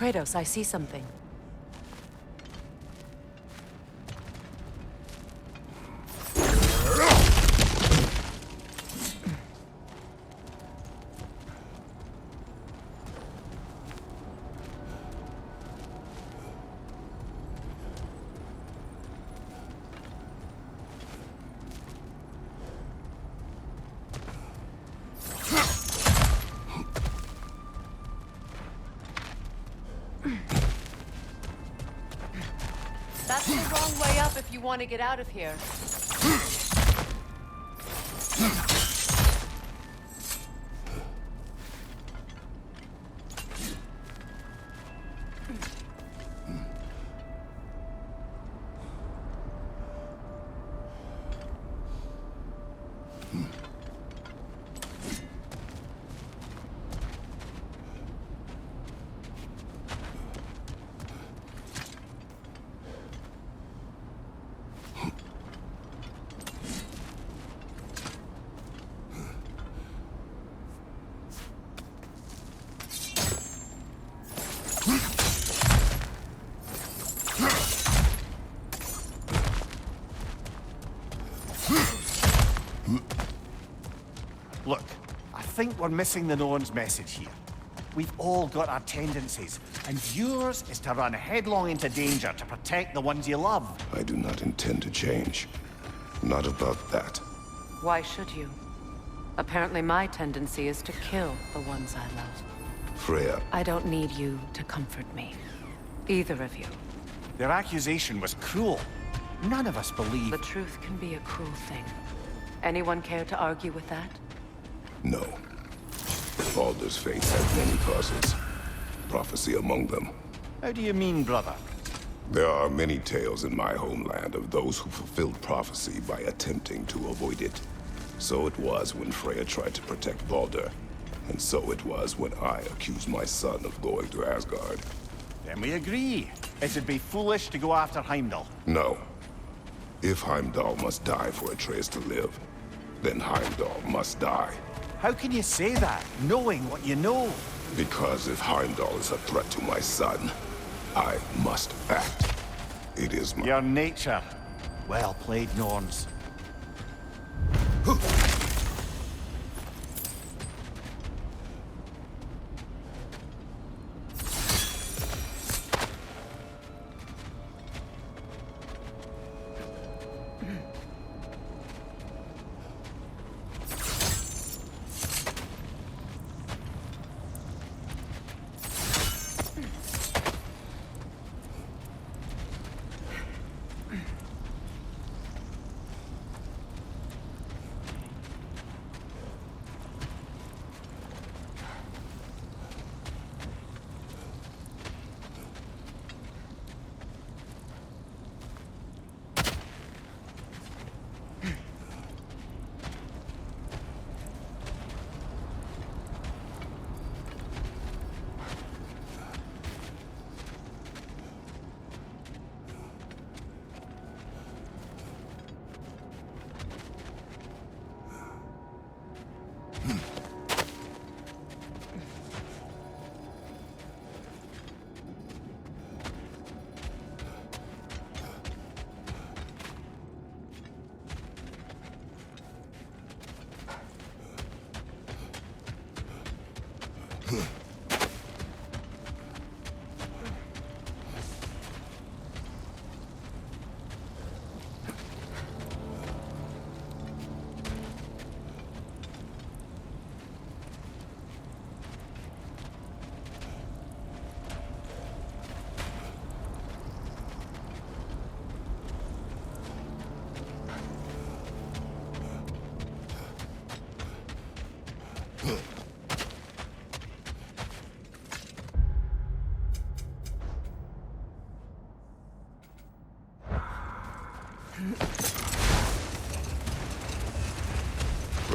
Kratos, I see something. That's the wrong way up if you want to get out of here. Look, I think we're missing the Norn's message here. We've all got our tendencies, and yours is to run headlong into danger to protect the ones you love. I do not intend to change. Not about that. Why should you? Apparently my tendency is to kill the ones I love. Freya, I don't need you to comfort me. Either of you. Their accusation was cruel. None of us believe... The truth can be a cruel thing. Anyone care to argue with that? no. Baldur's fate had many causes. Prophecy among them. How do you mean, brother? There are many tales in my homeland of those who fulfilled prophecy by attempting to avoid it. So it was when Freya tried to protect Baldur. And so it was when I accused my son of going to Asgard. Then we agree. It'd be foolish to go after Heimdall. No. If Heimdall must die for Atreus to live, then Heimdall must die. How can you say that, knowing what you know? Because if Heimdall is a threat to my son, I must act. It is my... Your nature. Well played, Norns.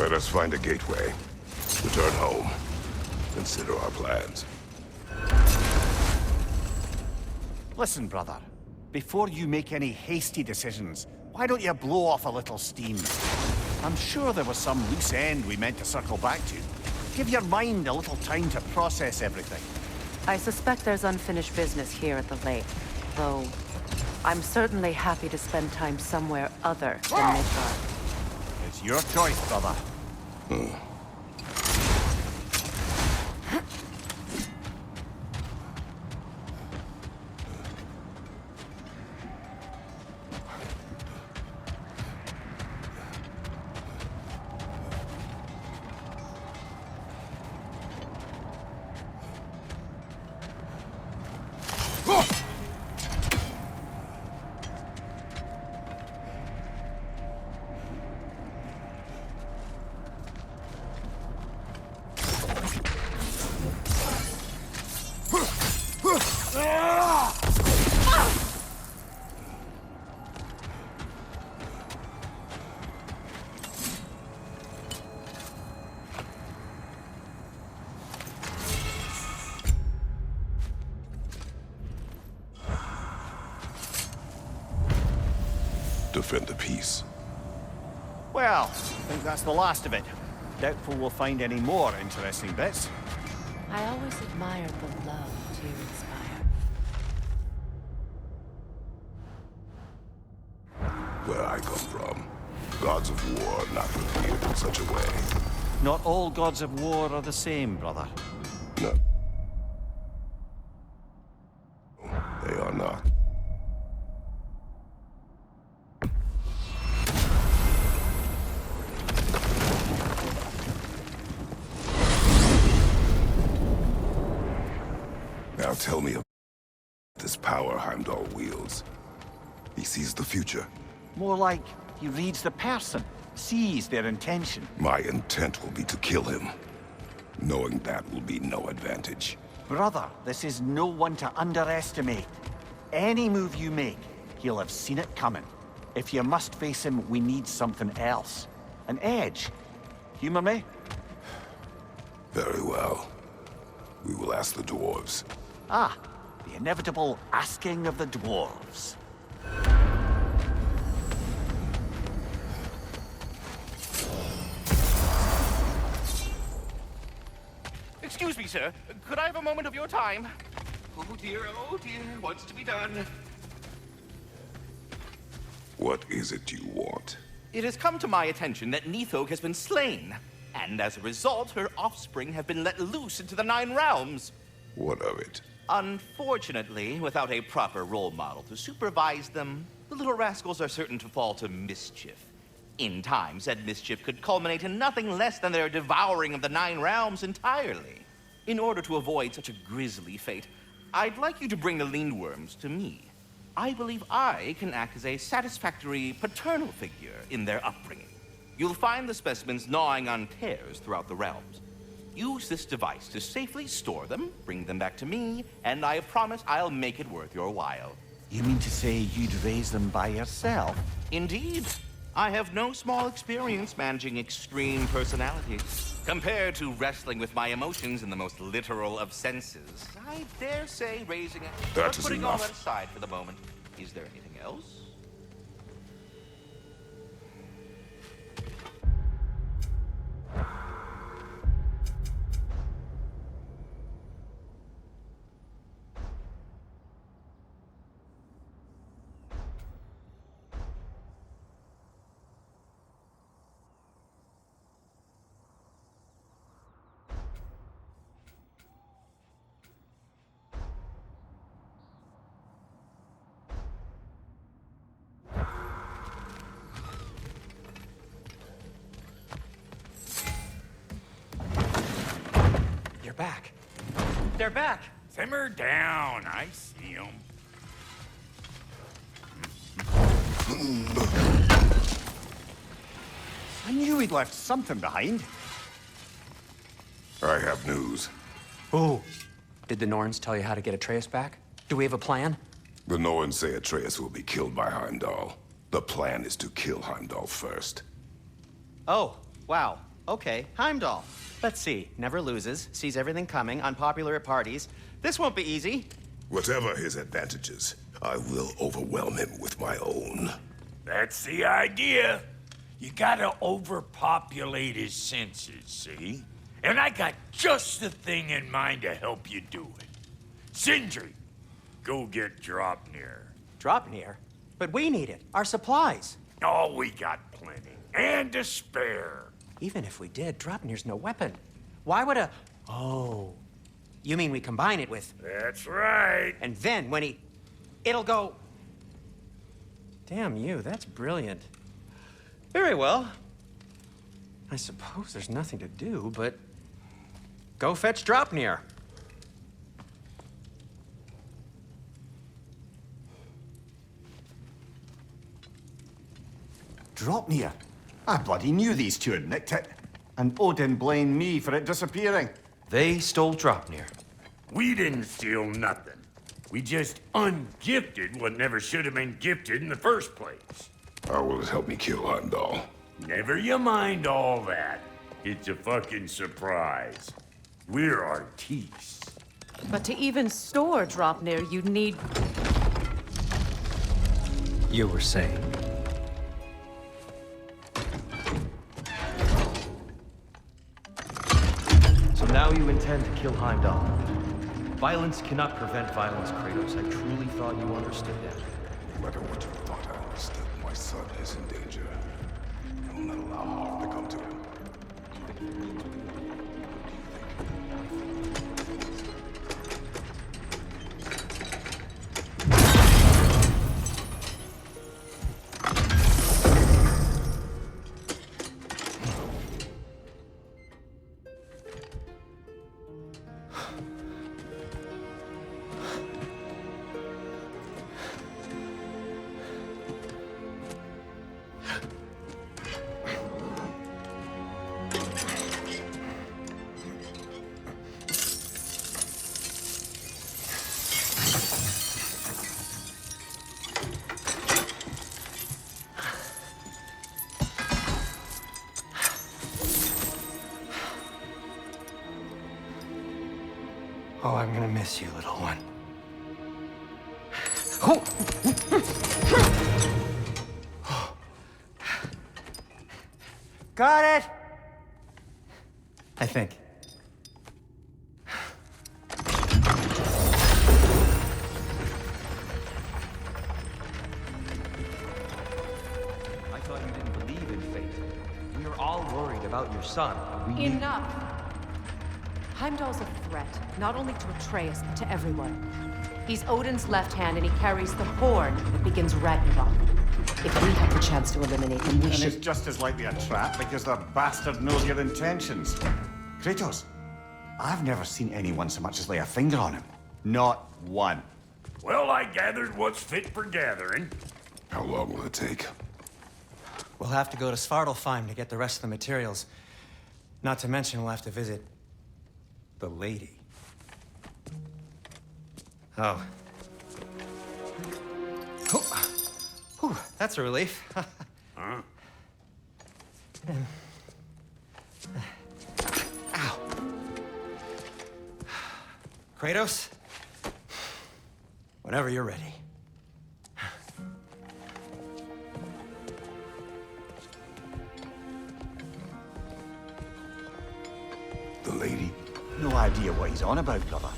Let us find a gateway. Return home. Consider our plans. Listen, brother. Before you make any hasty decisions, why don't you blow off a little steam? I'm sure there was some loose end we meant to circle back to. Give your mind a little time to process everything. I suspect there's unfinished business here at the lake, though I'm certainly happy to spend time somewhere other than Midgard. It's your choice, brother. Defend the peace. Well, I think that's the last of it. Doubtful we'll find any more interesting bits. I always admired the love you inspire. Where I come from, gods of war are not revered in such a way. Not all gods of war are the same, brother. No. They are not. Now tell me about this power Heimdall wields. He sees the future. More like he reads the person, sees their intention. My intent will be to kill him. Knowing that will be no advantage. Brother, this is no one to underestimate. Any move you make, he'll have seen it coming. If you must face him, we need something else. An edge. Humor me? Very well. We will ask the dwarves. Ah, the inevitable asking of the dwarves. Excuse me, sir. Could I have a moment of your time? Oh dear, what's to be done? What is it you want? It has come to my attention that Nithog has been slain, and as a result, her offspring have been let loose into the Nine Realms. What of it? Unfortunately, without a proper role model to supervise them, the little rascals are certain to fall to mischief. In time, said mischief could culminate in nothing less than their devouring of the Nine Realms entirely. In order to avoid such a grisly fate, I'd like you to bring the Lindworms to me. I believe I can act as a satisfactory paternal figure in their upbringing. You'll find the specimens gnawing on tears throughout the realms. Use this device to safely store them, bring them back to me, and I promise I'll make it worth your while. You mean to say you'd raise them by yourself? Indeed. I have no small experience managing extreme personalities. Compared to wrestling with my emotions in the most literal of senses, I dare say raising it. That But is putting all enough. that aside for the moment, is there anything else? Back. They're back. Simmer down. I see them. I knew he'd left something behind. I have news. Oh. Did the Norns tell you how to get Atreus back? Do we have a plan? The Norns say Atreus will be killed by Heimdall. The plan is to kill Heimdall first. Oh, wow. Okay, Heimdall. Let's see. Never loses, sees everything coming, unpopular at parties. This won't be easy. Whatever his advantages, I will overwhelm him with my own. That's the idea. You gotta overpopulate his senses, see? And I got just the thing in mind to help you do it. Sindri, go get Dropnir. Dropnir? But we need it. Our supplies. Oh, we got plenty. And to spare. Even if we did, Dropnir's no weapon. Why would a... Oh. You mean we combine it with... That's right. And then when he... It'll go... Damn you, that's brilliant. Very well. I suppose there's nothing to do, but... Go fetch Dropnir. Dropnir? I bloody knew these two had nicked it. And Odin blamed me for it disappearing. They stole Dropnir. We didn't steal nothing. We just ungifted what never should have been gifted in the first place. How will it help me kill Heimdall? Never you mind all that. It's a fucking surprise. We're artistes. But to even store Dropnir, you'd need... You were saying? So now you intend to kill Heimdall. Violence cannot prevent violence, Kratos. I truly thought you understood that. No matter what you thought I understood, my son is in danger. I will not allow harm to come to him. Oh, I'm gonna miss you, little one. Oh. Got it! I think. I thought you didn't believe in fate. We are all worried about your son. Enough! Heimdall's a threat, not only to Atreus, but to everyone. He's Odin's left hand, and he carries the horn that begins Ragnarok. If we have the chance to eliminate him, we And should... it's just as likely a trap because the bastard knows your intentions. Kratos, I've never seen anyone so much as lay a finger on him. Not one. Well, I gathered what's fit for gathering. How long will it take? We'll have to go to Svartalfheim to get the rest of the materials. Not to mention we'll have to visit... the lady. Oh. Whew, that's a relief. Huh? Ow. Kratos? Whenever you're ready. The lady? No idea what he's on about, brother.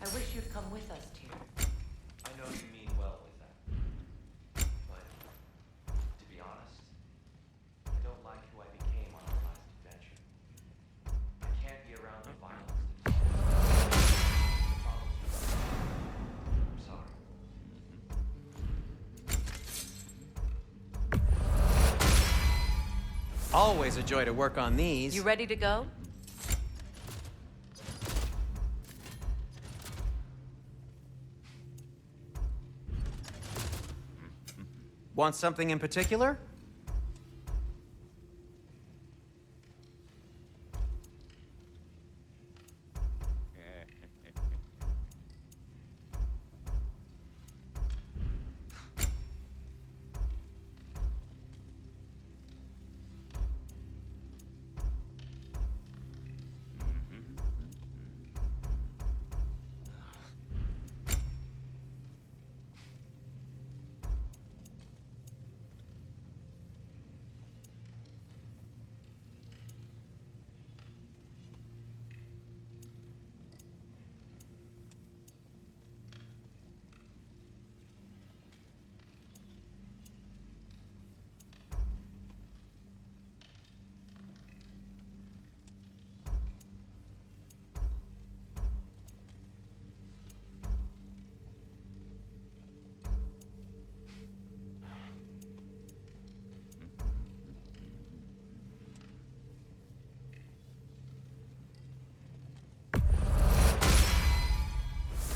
I wish you'd come with us, Tyr. I know you mean well with that. But, to be honest, I don't like who I became on our last adventure. I can't be around the violence that I'm sorry. Always a joy to work on these. You ready to go? Want something in particular?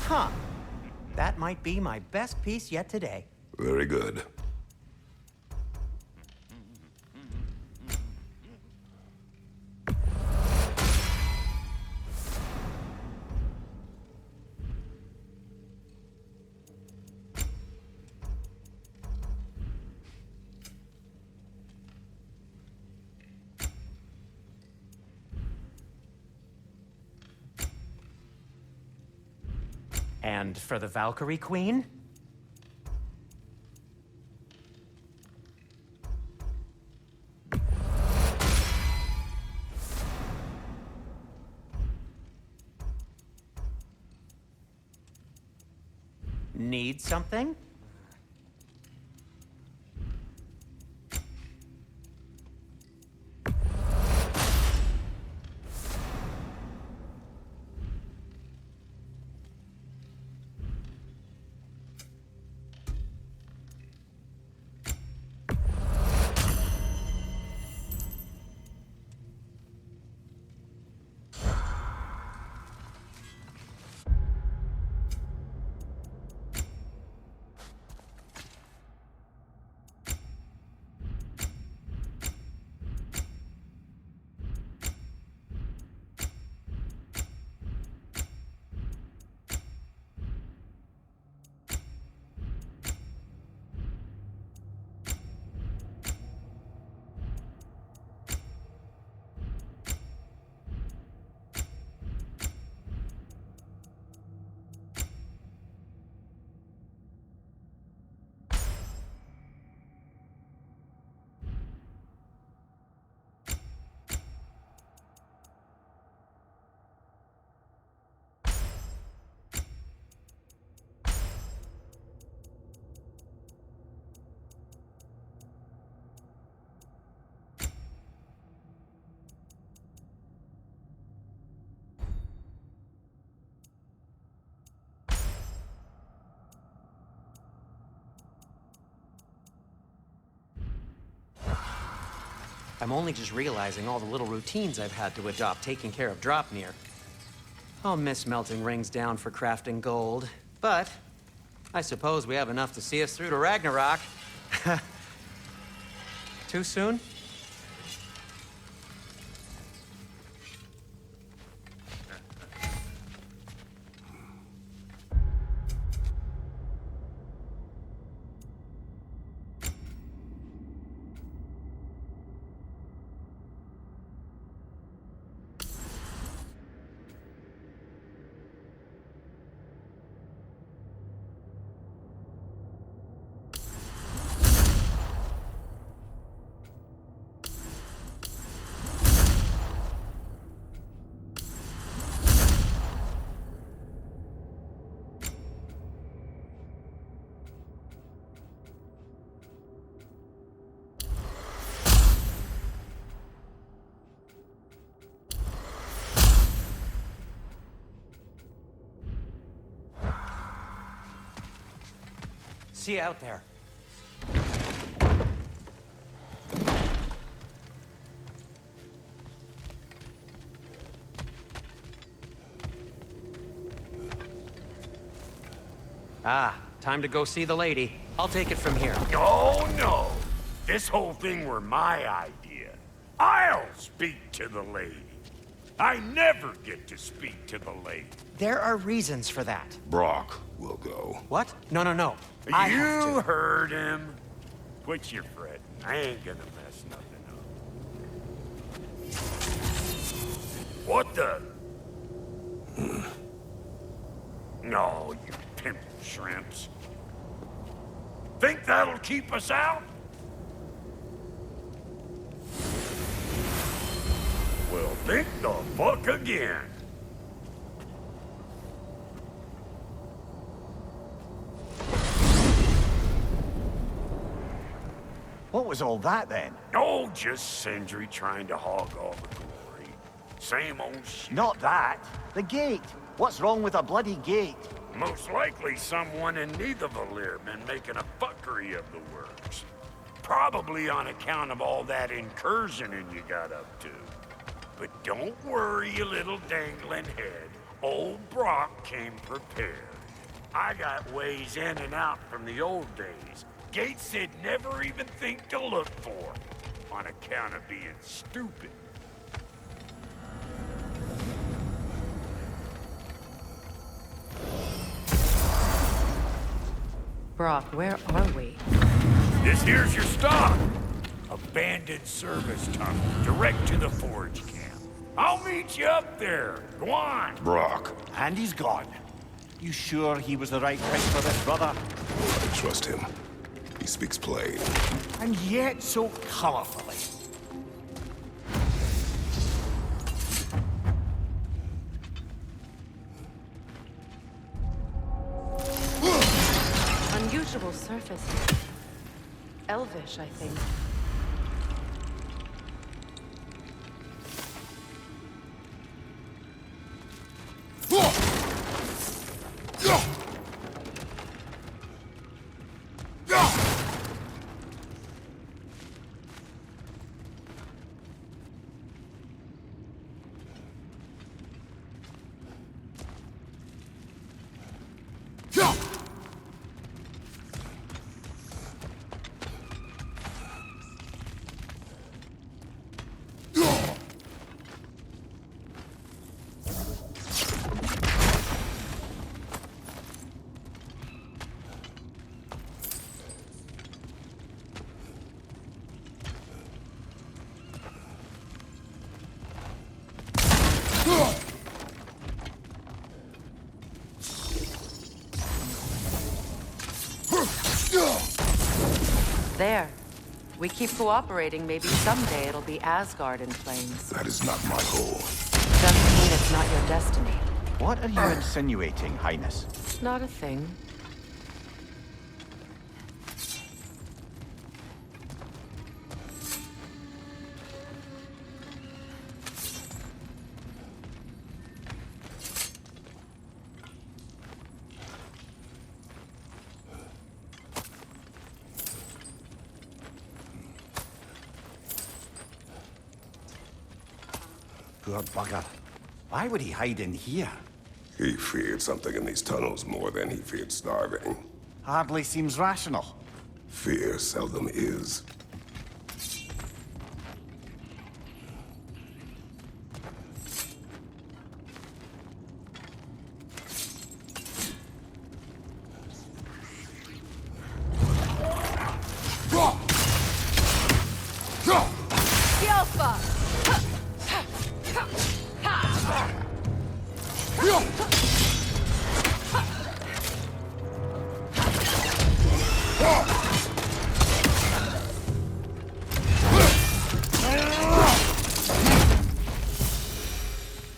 Huh. That might be my best piece yet today. Very good. And for the Valkyrie Queen? Need something? I'm only just realizing all the little routines I've had to adopt taking care of Dropnir. I'll miss melting rings down for crafting gold, but I suppose we have enough to see us through to Ragnarok. Too soon? See you out there. Ah, time to go see the lady. I'll take it from here. Oh, no. This whole thing were my idea. I'll speak to the lady. I never get to speak to the lady. There are reasons for that. Brock will go. What? No, no, no. I have You to. heard him. Quit your fretting. I ain't gonna mess nothing up. What the? No, you pimp shrimps. Think that'll keep us out? Well, think the fuck again. What was all that then? Oh, just Sindri trying to hog all the glory. Same old shit. Not that. The gate. What's wrong with a bloody gate? Most likely someone in Nidavellir been making a fuckery of the works. Probably on account of all that incursioning you got up to. But don't worry, you little dangling head. Old Brock came prepared. I got ways in and out from the old days. Gates they'd never even think to look for, on account of being stupid. Brock, where are we? This here's your stop. Abandoned service tunnel, direct to the forge camp. I'll meet you up there. Go on. Brock, And he's gone. You sure he was the right pick for this, brother? I trust him. He speaks plain. And yet so colorfully. Unusual surface. Elvish, I think. There. We keep cooperating, maybe someday it'll be Asgard in flames. That is not my goal. Doesn't mean it's not your destiny. What are you insinuating, Highness? Not a thing. Poor bugger. Why would he hide in here? He feared something in these tunnels more than he feared starving. Hardly seems rational. Fear seldom is.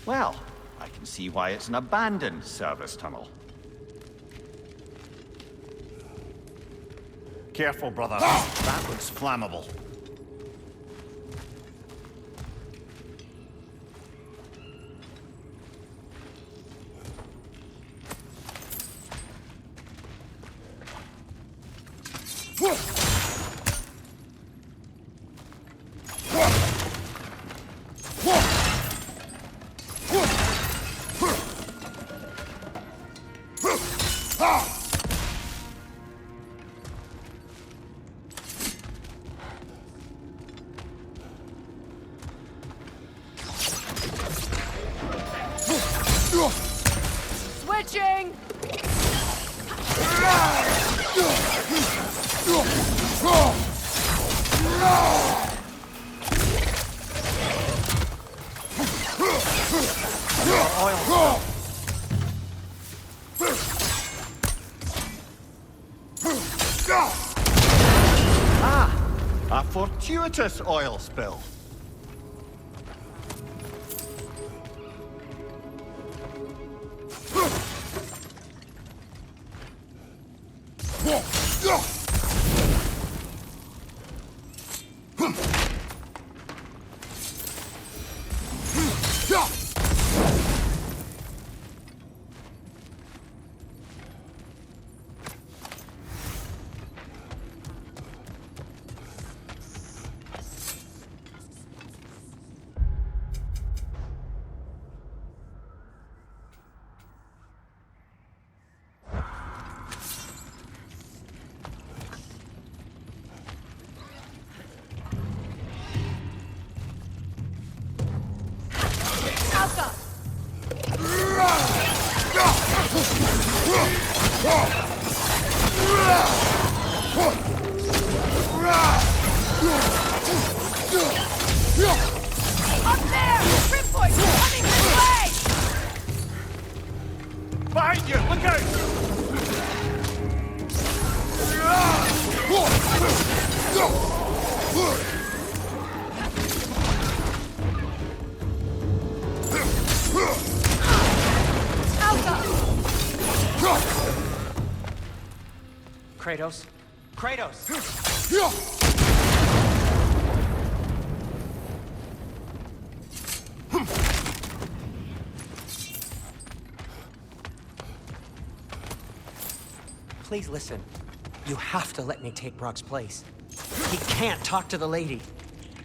Well, I can see why it's an abandoned service tunnel. Careful, brother. That looks flammable. Switching! A fortuitous oil spill. Kratos. Kratos! Please listen. You have to let me take Brock's place. He can't talk to the lady.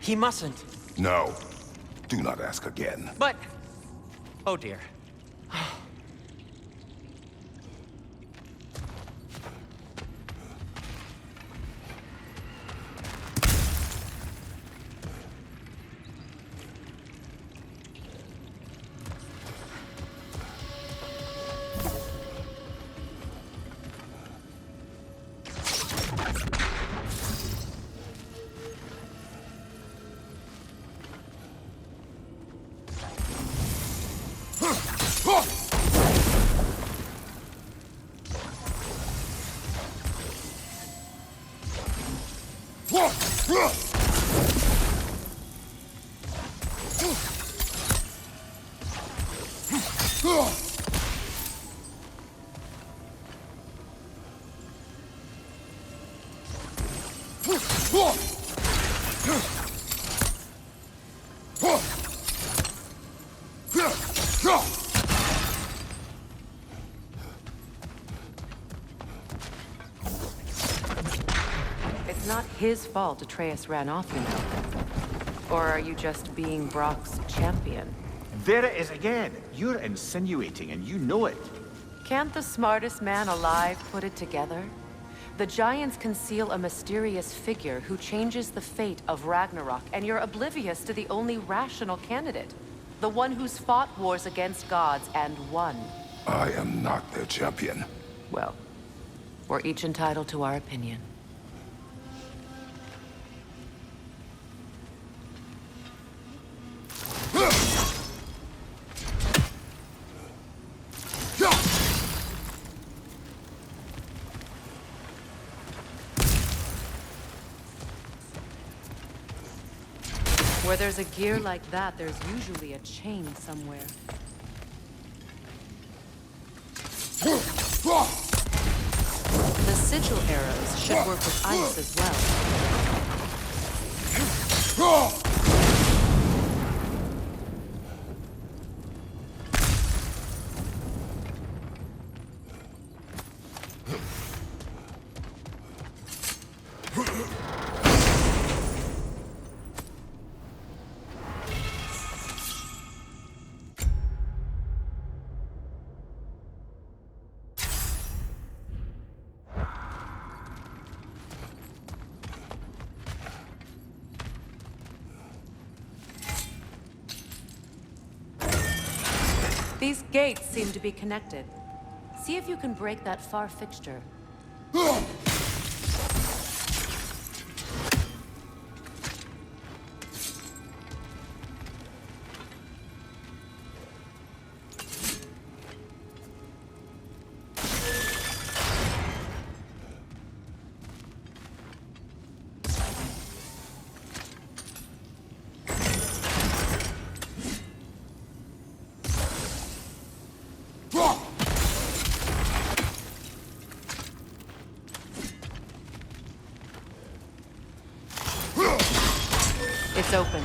He mustn't. No. Do not ask again. But... Oh dear. It's not his fault Atreus ran off, you know. Or are you just being Brock's champion? There it is again. You're insinuating, and you know it. Can't the smartest man alive put it together? The Giants conceal a mysterious figure who changes the fate of Ragnarok, and you're oblivious to the only rational candidate. The one who's fought wars against gods and won. I am not their champion. Well, we're each entitled to our opinion. Where there's a gear like that, there's usually a chain somewhere. The sigil arrows should work with ice as well. These gates seem to be connected. See if you can break that far fixture. It's open.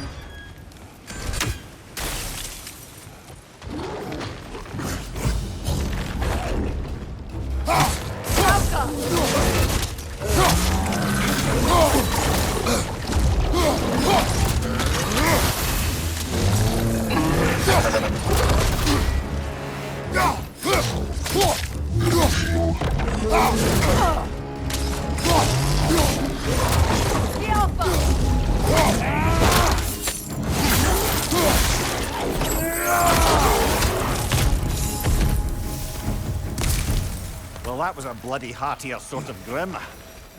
Well, that was a bloody heartier sort of grim.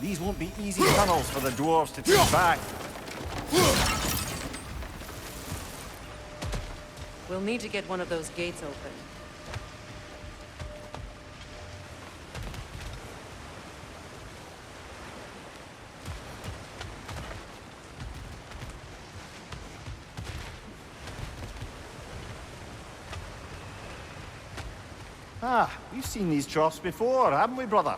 These won't be easy tunnels for the dwarves to take back. We'll need to get one of those gates open. Ah, we've seen these troughs before, haven't we, brother?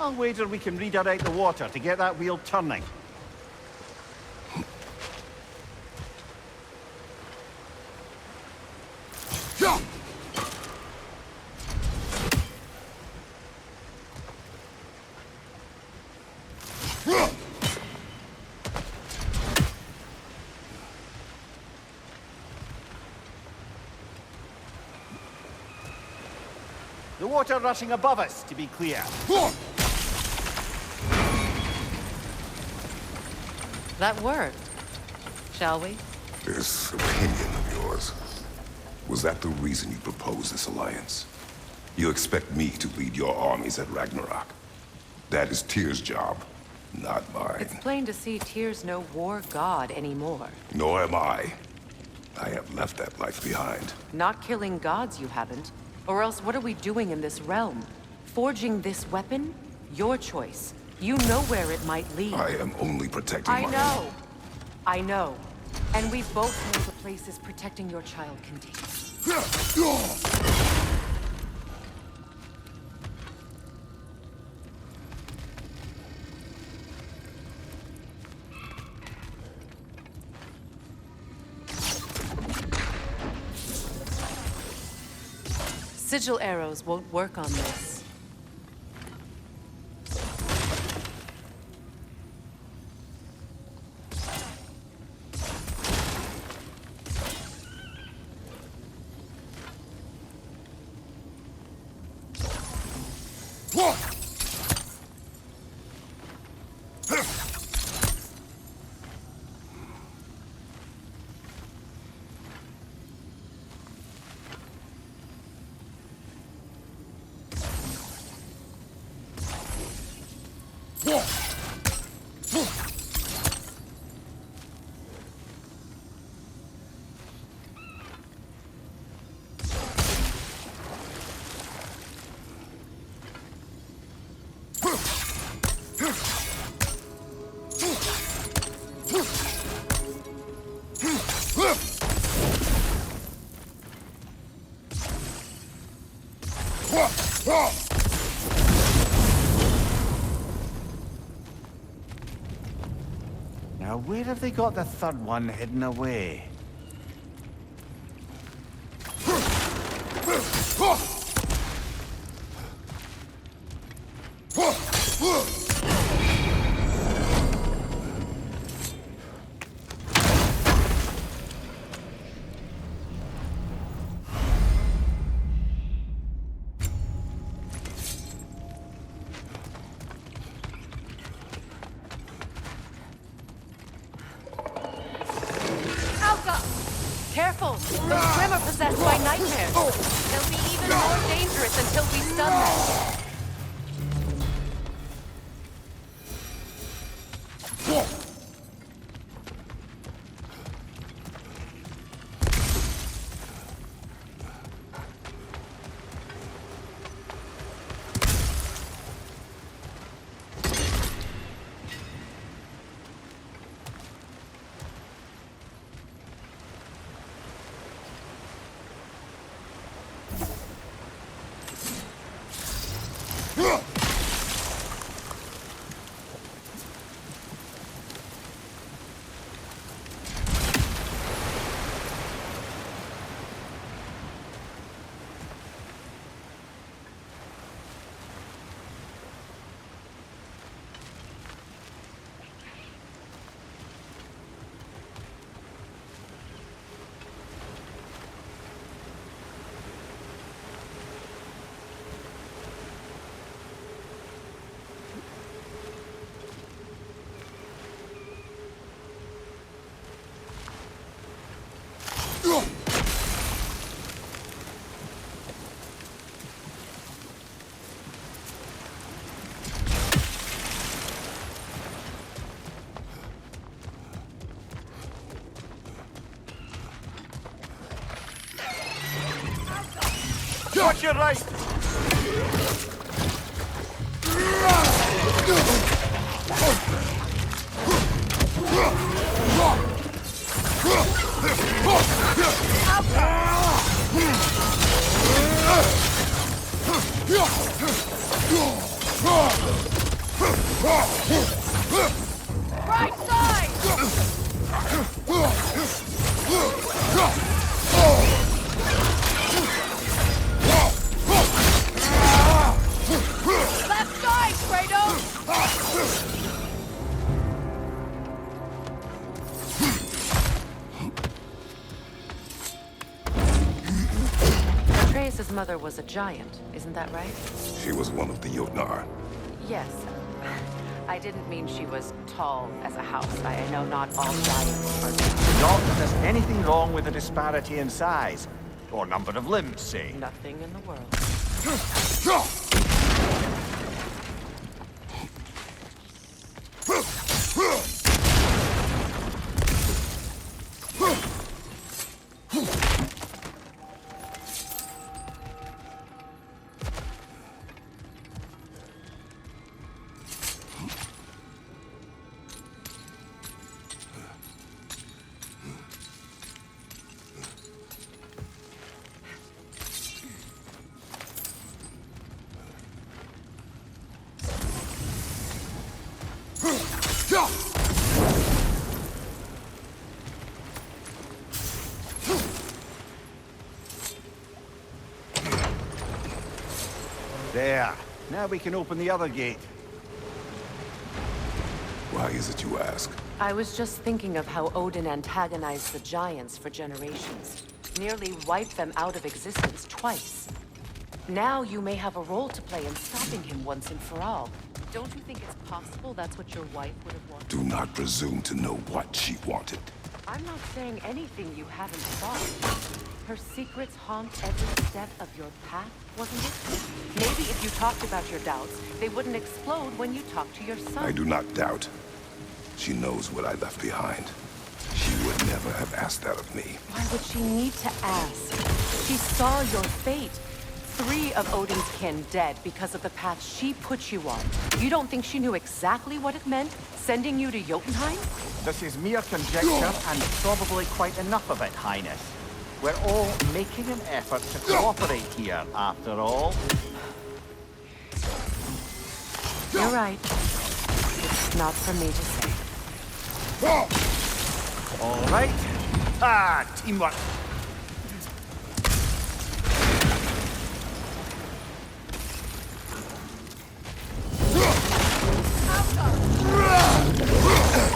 I'll wager we can redirect the water to get that wheel turning. The water rushing above us, to be clear. That worked. Shall we? This opinion of yours, was that the reason you proposed this alliance? You expect me to lead your armies at Ragnarok? That is Tyr's job, not mine. It's plain to see Tyr's no war god anymore. Nor am I. I have left that life behind. Not killing gods, you haven't. Or else what are we doing in this realm? Forging this weapon? Your choice. You know where it might lead. I am only protecting my... I know. And we both know the places protecting your child can take us. Sigil arrows won't work on this. Now, where have they got the third one hidden away? Careful! Those Grim are possessed by nightmares. They'll be even more dangerous until we stun them. Watch your right! Right side! Left side, Kratos! Atreus' mother was a giant, isn't that right? She was one of the Jotnar. Yes. I didn't mean she was tall as a house. I know not all giants are. Not that there's anything wrong with the disparity in size. Or number of limbs, say. Nothing in the world. There. Now we can open the other gate. Why is it you ask? I was just thinking of how Odin antagonized the giants for generations. Nearly wiped them out of existence twice. Now you may have a role to play in stopping him once and for all. Don't you think it's possible that's what your wife would have wanted? Do not presume to know what she wanted. I'm not saying anything you haven't thought. Her secrets haunt every step of your path, wasn't it? Maybe if you talked about your doubts, they wouldn't explode when you talked to your son. I do not doubt. She knows what I left behind. She would never have asked that of me. Why would she need to ask? She saw your fate. 3 of Odin's kin dead because of the path she put you on. You don't think she knew exactly what it meant, sending you to Jotunheim? This is mere conjecture, and probably quite enough of it, Highness. We're all making an effort to cooperate here, after all. You're right. It's not for me to say. All right. Ah, teamwork.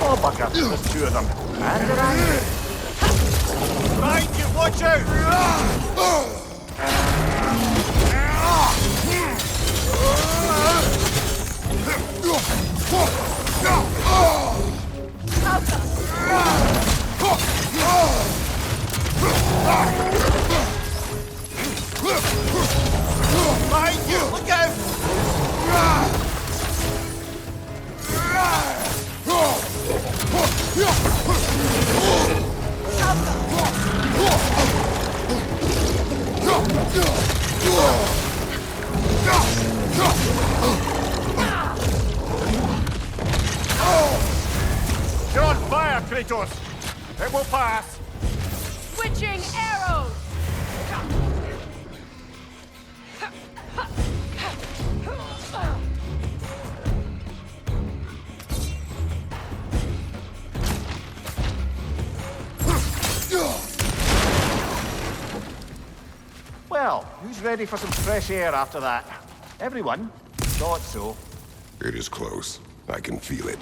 Oh, bugger. There's 2 of them. And they're angry. Right, you watch out! Behind you! Look out! You're on fire, Kratos! It will pass! Switching arrows! Well, who's ready for some fresh air after that? Everyone? Thought so. It is close. I can feel it.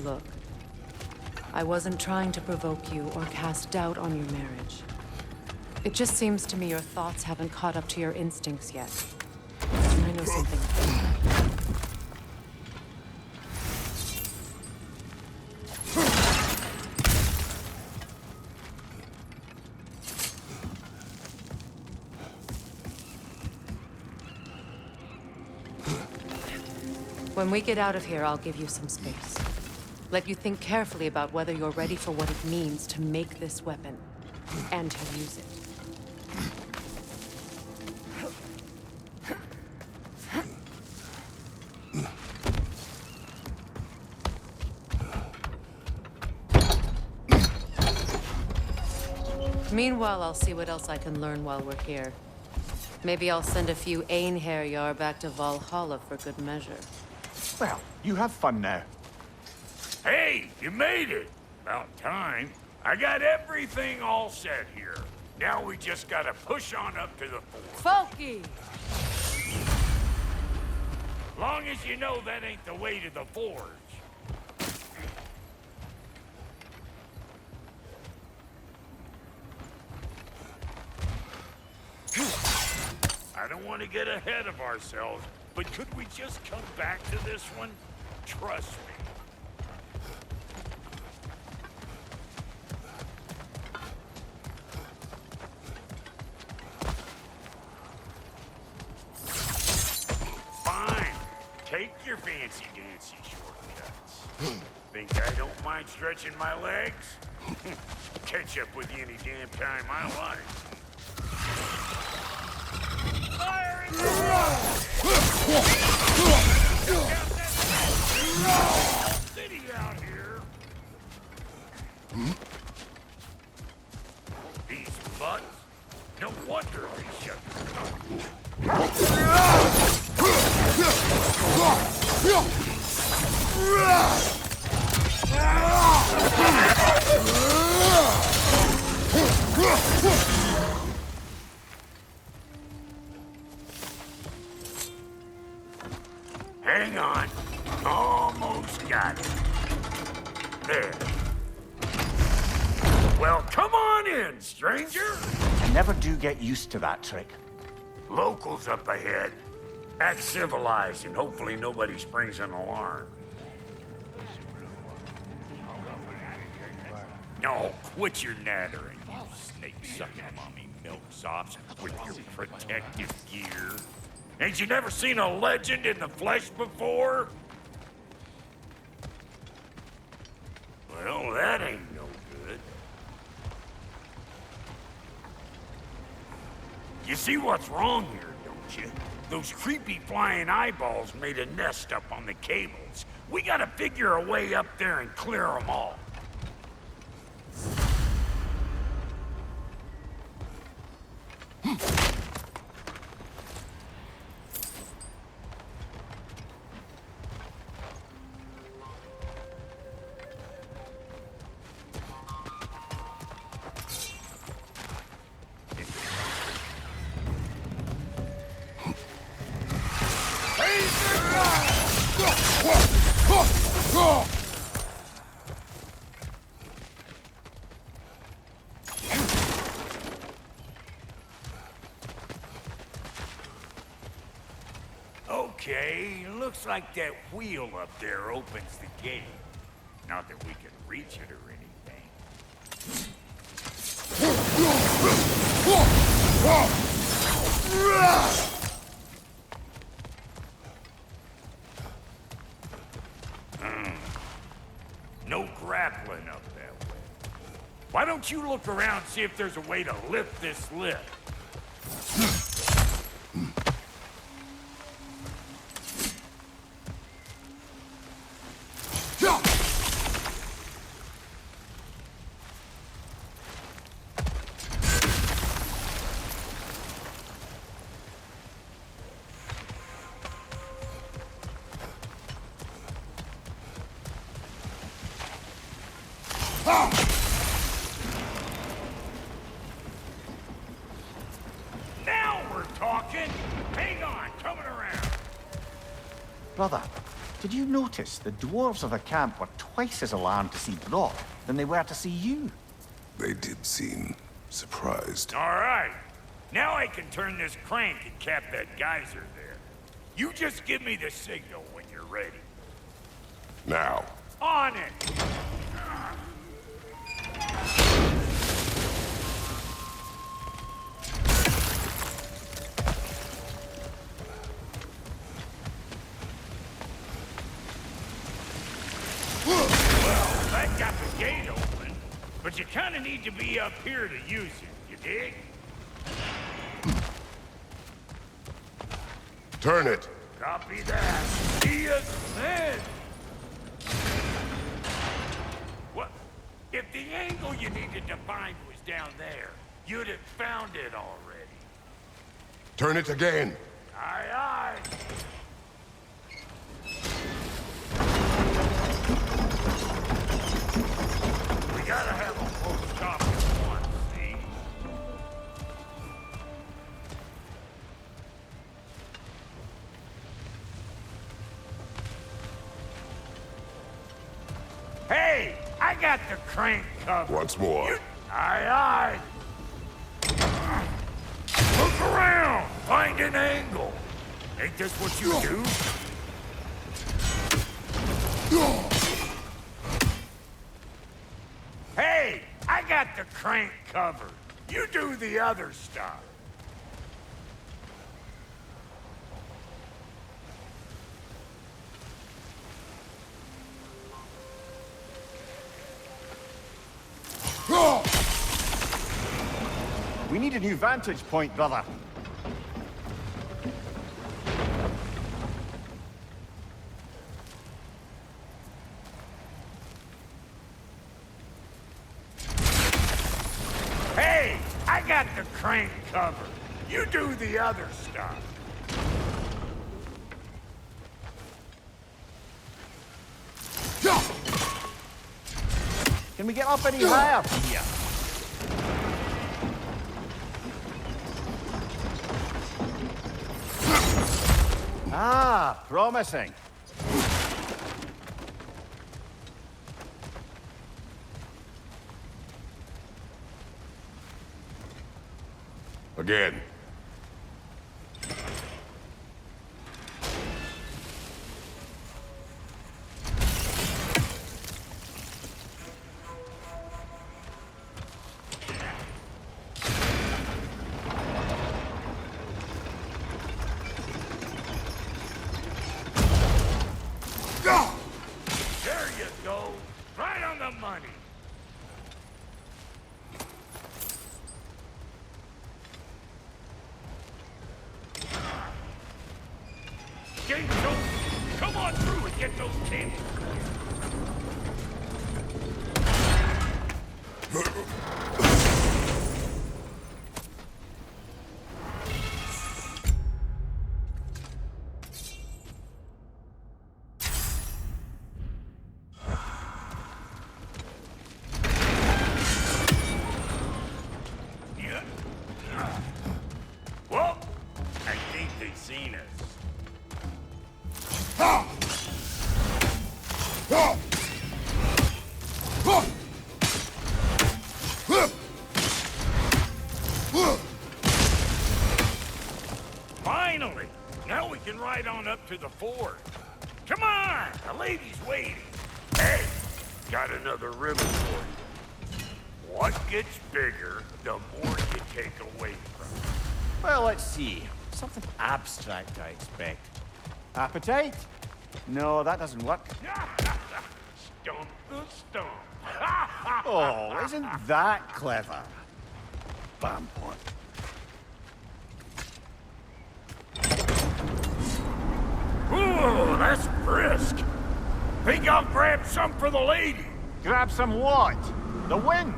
Look, I wasn't trying to provoke you or cast doubt on your marriage. It just seems to me your thoughts haven't caught up to your instincts yet. And I know something. When we get out of here, I'll give you some space. Let you think carefully about whether you're ready for what it means to make this weapon, and to use it. Meanwhile, I'll see what else I can learn while we're here. Maybe I'll send a few Einherjar back to Valhalla for good measure. Well, you have fun now. Hey, you made it! About time. I got everything all set here. Now we just gotta push on up to the fort. Folky! Long as you know that ain't the way to the forge. I don't want to get ahead of ourselves, but could we just come back to this one? Trust me. Fine. Take your fancy-dancy shortcuts. Think I don't mind stretching my legs? Catch up with you any damn time I like. Fire in the city out here. These butts? No wonder they shut their Hang on. Almost got it. There. Well, come on in, stranger. I never do get used to that trick. Locals up ahead. Act civilized and hopefully nobody springs an alarm. No, quit your nattering, you snake-sucking mommy milksops with your protective gear. Ain't you never seen a legend in the flesh before? Well, that ain't no good. You see what's wrong here, don't you? Those creepy flying eyeballs made a nest up on the cables. We gotta figure a way up there and clear them all. Okay, looks like that wheel up there opens the gate. Not that we can reach it or anything. No grappling up that way. Why don't you look around and see if there's a way to lift this lift? Now we're talking! Hang on, coming around. Brother, did you notice the dwarves of the camp were twice as alarmed to see Brock than they were to see you? They did seem surprised. All right. Now I can turn this crank and cap that geyser there. You just give me the signal when you're ready. Now, On it! But you kinda need to be up here to use it, you dig? Turn it. Copy that. See ya then. What? If the angle you needed to find was down there, you'd have found it already. Turn it again. Aye, aye. We gotta have a close stop at once, see? Hey, I got the crank covered. Once more. Aye, aye. Look around. Find an angle. Ain't this what you do? Hey, I got the crank covered. You do the other stuff. We need a new vantage point, brother. Hey, I got the crank covered. You do the other stuff. Can we get up any higher? Yeah. Ah, promising. Again. There you go. Right on the money. Gates open. Come on through and get those cannons. Well, I think they've seen us. Finally! Now we can ride on up to the fort. Come on! The lady's waiting. Hey, got another ribbon for you. What gets bigger, the more you take away from it. Well, let's see. Something abstract, I expect. Appetite? No, that doesn't work. Stump the stump. Oh, isn't that clever? Bam point. Ooh, that's brisk. Think I'll grab some for the lady? Grab some what? The wind?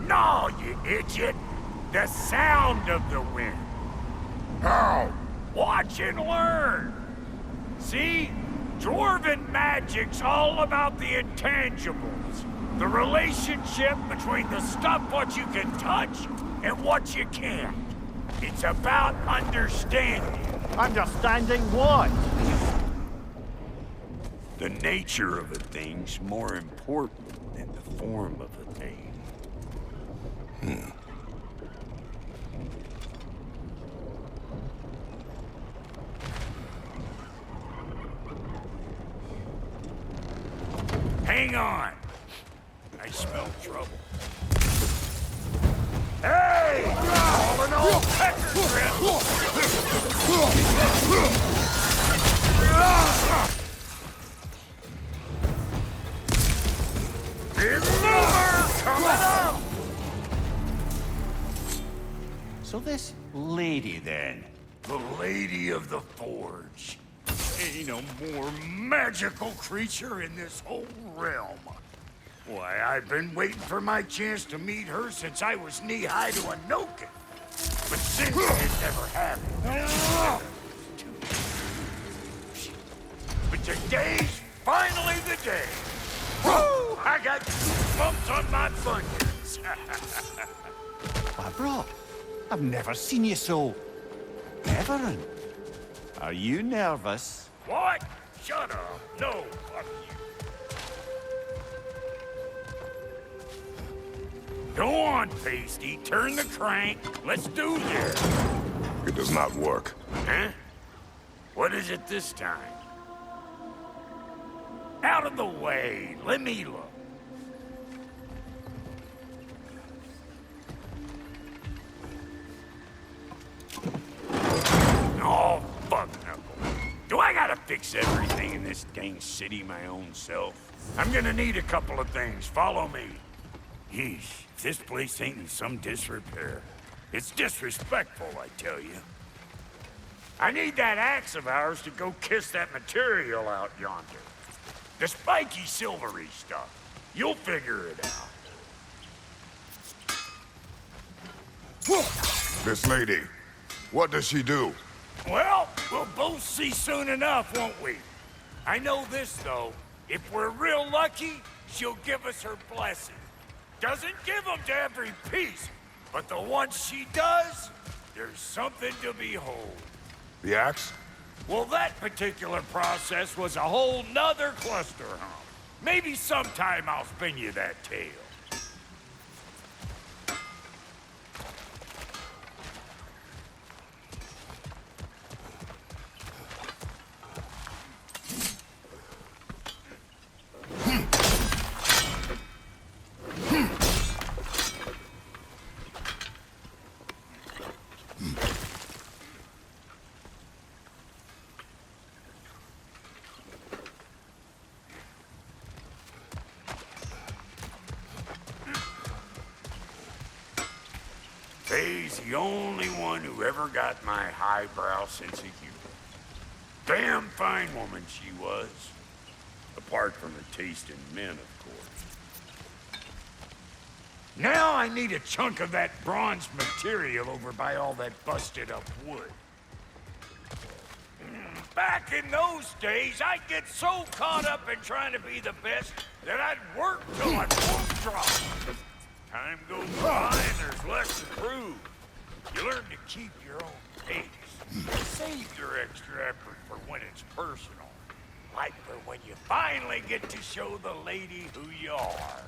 No, you idiot. The sound of the wind. How? Watch and learn. See? Dwarven magic's all about the intangibles. The relationship between the stuff what you can touch and what you can't. It's about understanding. Understanding what? The nature of a thing's more important than the form of a thing. Hang on. I smell trouble. Hey! All in all, pecker grip! Big mover coming up! this lady, then? The Lady of the Forge. Ain't a more magical creature in this whole realm. Why, I've been waiting for my chance to meet her since I was knee-high to a Noken. But since it never happened. But today's finally the day. Woo! I got bumps on my bunions. Why, bro, I've never seen you so... reverent. Are you nervous? What? Shut up. No, fuck you. Go on, Pasty. Turn the crank. Let's do this. It does not work. Huh? What is it this time? Out of the way. Let me look. Oh, fuck Knuckle. Do I gotta fix everything in this dang city my own self? I'm gonna need a couple of things. Follow me. Yeesh, if this place ain't in some disrepair. It's disrespectful, I tell you. I need that axe of ours to go kiss that material out yonder. The spiky silvery stuff. You'll figure it out. This lady, what does she do? Well, we'll both see soon enough, won't we? I know this, though. If we're real lucky, she'll give us her blessing. Doesn't give them to every piece, but the ones she does, there's something to behold. The axe? Well, that particular process was a whole nother cluster hump. Maybe sometime I'll spin you that tale. Faye's the only one who ever got my highbrow sense of humor. Damn fine woman she was. Apart from her taste in men, of course. Now I need a chunk of that bronze material over by all that busted up wood. Back in those days, I'd get so caught up in trying to be the best that I'd work till I won't drop. Time goes by and there's less to prove. You learn to keep your own pace. Save your extra effort for when it's personal. Like for when you finally get to show the lady who you are.